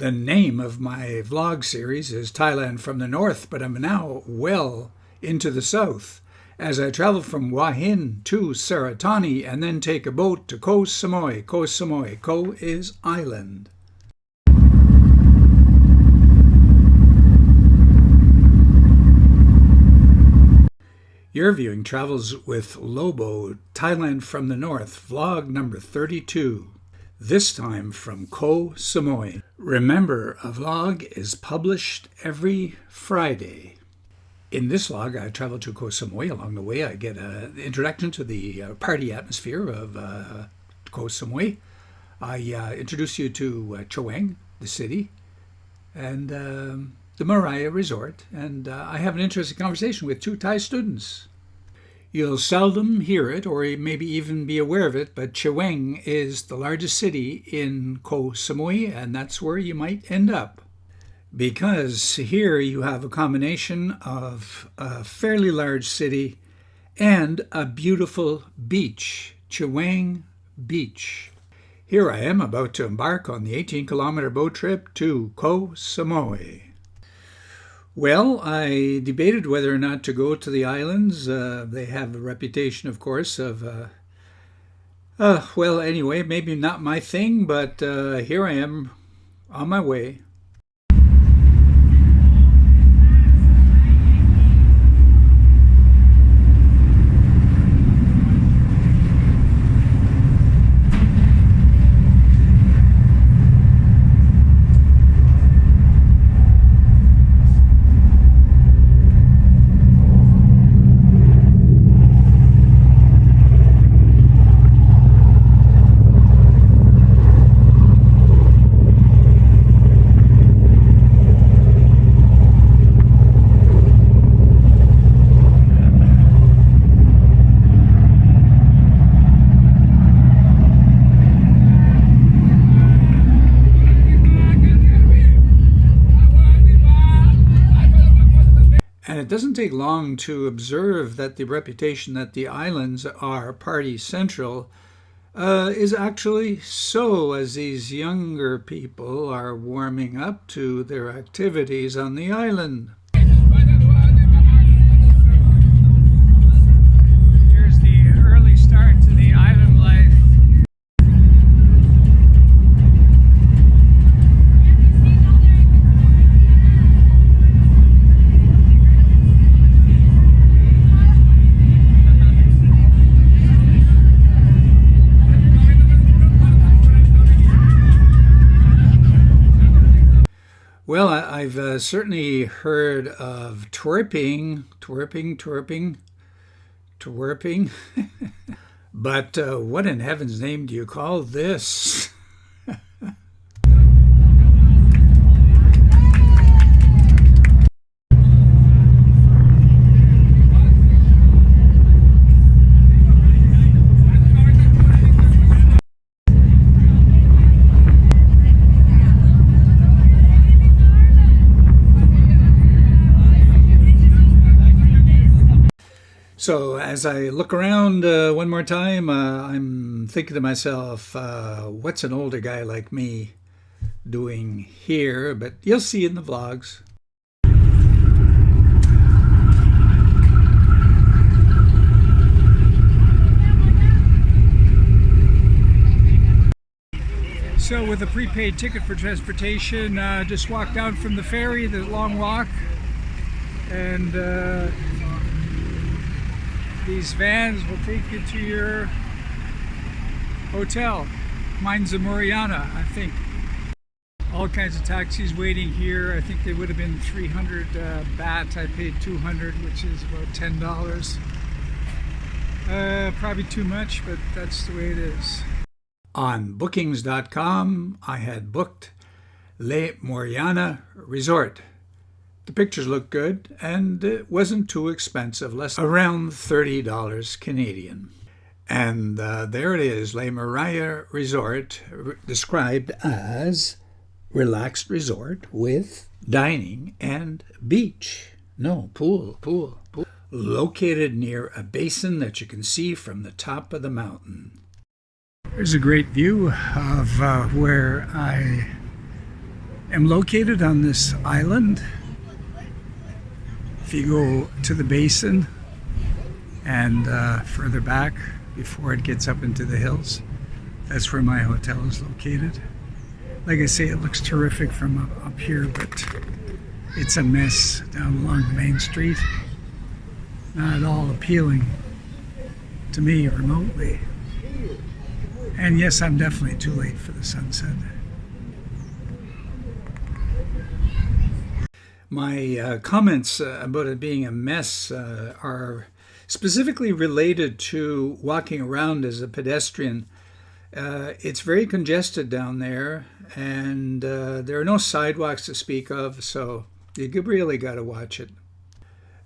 The name of my vlog series is Thailand from the North, but I'm now well into the south as I travel from Hua Hin to Surat Thani and then take a boat to Koh Samui. Koh Samui. Koh is island. You're viewing Travels with Lobo, Thailand from the North, vlog number 32. This time from Koh Samui. Remember, a vlog is published every Friday. In this vlog, I travel to Koh Samui. Along the way, I get an introduction to the party atmosphere of Koh Samui. I introduce you to Chaweng, the city, and the Murraya Resort, and I have an interesting conversation with two Thai students. You'll seldom hear it or maybe even be aware of it, but Chaweng is the largest city in Koh Samui, and that's where you might end up. Because here you have a combination of a fairly large city and a beautiful beach, Chaweng Beach. Here I am about to embark on the 18-kilometer boat trip to Koh Samui. Well, I debated whether or not to go to the islands. They have a reputation, of course, of, well, anyway, maybe not my thing, but here I am on my way. And it doesn't take long to observe that the reputation that the islands are party central is actually so, as these younger people are warming up to their activities on the island. Here's the early start to the island life. Well, I've certainly heard of twerping, but what in heaven's name do you call this? So as I look around one more time, I'm thinking to myself, what's an older guy like me doing here? But you'll see in the vlogs. So with a prepaid ticket for transportation, just walk down from the ferry, the long walk, and these vans will take you to your hotel. Mine's a Murraya, I think. All kinds of taxis waiting here. I think they would have been 300 baht. I paid 200, which is about $10. Probably too much, but that's the way it is. On bookings.com, I had booked Le Murraya Resort. The pictures looked good, and it wasn't too expensive, less around $30 Canadian. And there it is, Le Murraya Resort, described as relaxed resort with dining and beach. No, pool. Located near a basin that you can see from the top of the mountain. There's a great view of where I am located on this island. If you go to the basin and further back before it gets up into the hills, that's where my hotel is located. Like I say, it looks terrific from up here, but it's a mess down along the main street. Not at all appealing to me remotely. And yes, I'm definitely too late for the sunset. My comments about it being a mess are specifically related to walking around as a pedestrian. It's very congested down there, and there are no sidewalks to speak of, so you really got to watch it.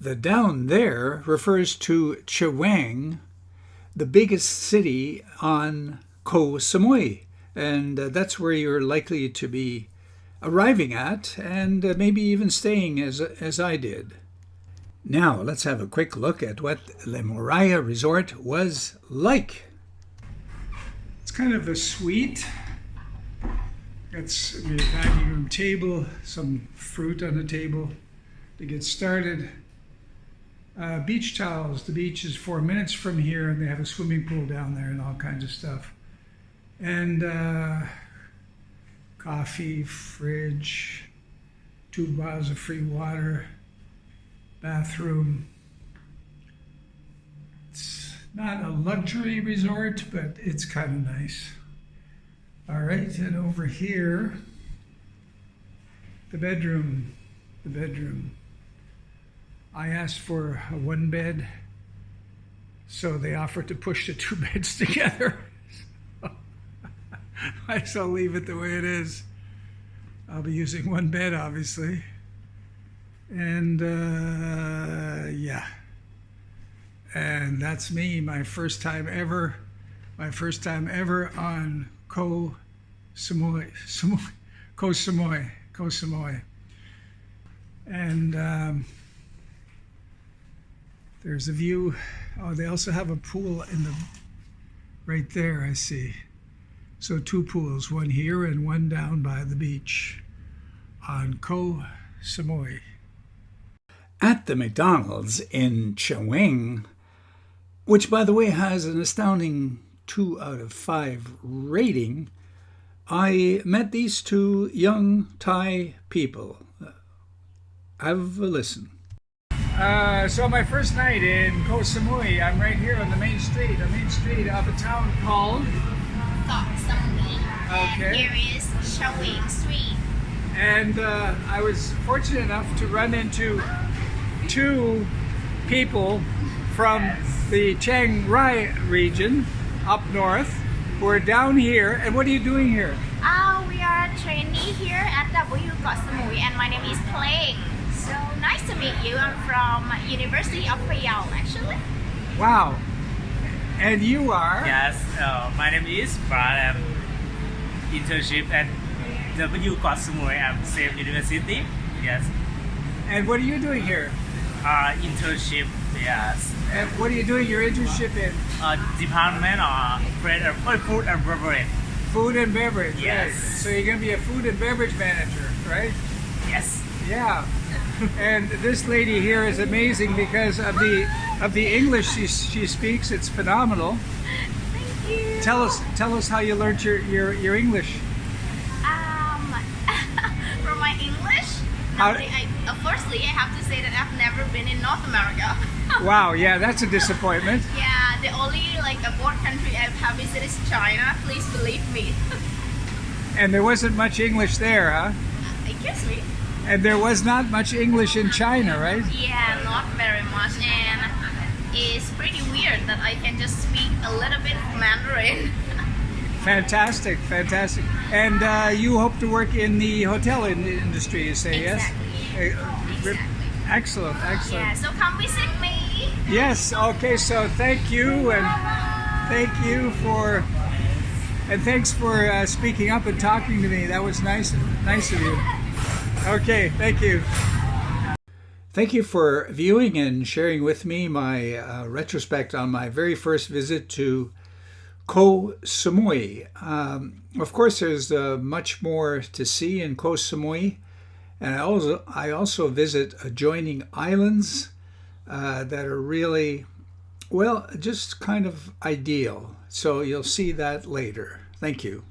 The down there refers to Chaweng, the biggest city on Koh Samui, and that's where you're likely to be arriving at, and maybe even staying as I did. Now let's have a quick look at what the Murraya Resort was like. It's kind of a suite. It's a dining room table, some fruit on the table to get started. Beach towels. The beach is 4 minutes from here, and they have a swimming pool down there and all kinds of stuff. And coffee, fridge, 2 bottles of free water, bathroom. It's not a luxury resort, but it's kind of nice. All right, and over here, the bedroom. I asked for a 1 bed, so they offered to push the 2 beds together. I shall leave it the way it is. I'll be using 1 bed, obviously. And yeah. And that's me, my first time ever on Koh Samui. And there's a view. Oh, they also have a pool right there, I see. So 2 pools, one here and one down by the beach on Koh Samui. At the McDonald's in Chaweng, which by the way has an astounding 2 out of 5 rating, I met these 2 young Thai people. Have a listen. So my first night in Koh Samui, I'm right here on the main street of a town called Koh Samui. Okay. And here is Chaweng Street. And I was fortunate enough to run into 2 people from the Chiang Rai region up north who are down here. And what are you doing here? We are a trainee here at Koh Samui, and my name is Chaweng. So nice to meet you. I'm from University of Phayao, actually. Wow. And you are? Yes, my name is Brad. I'm internship at Koh Samui. I'm same university. Yes. And what are you doing here? Internship. Yes. And what are you doing your internship in? Department of food and beverage. Food and beverage. Yes. Right. So you're going to be a food and beverage manager, right? Yes. Yeah. And this lady here is amazing because of the English she speaks. It's phenomenal. Thank you. Tell us how you learned your English. From my English, firstly, I have to say that I've never been in North America. Wow, yeah, that's a disappointment. Yeah, the only abroad country I have visited is China. Please believe me. And there wasn't much English there, huh? Excuse me. And there was not much English in China, right? Yeah, not very much, and it's pretty weird that I can just speak a little bit of Mandarin. Fantastic. And you hope to work in the hotel industry, you say, Exactly. yes? Exactly. Excellent. Yeah, so come visit me. Yes, okay, so thank you, and thanks for speaking up and talking to me. That was nice of you. Okay, thank you. Thank you for viewing and sharing with me my retrospect on my very first visit to Koh Samui. Of course, there's much more to see in Koh Samui, and I also visit adjoining islands that are really, well, just kind of ideal. So you'll see that later. Thank you.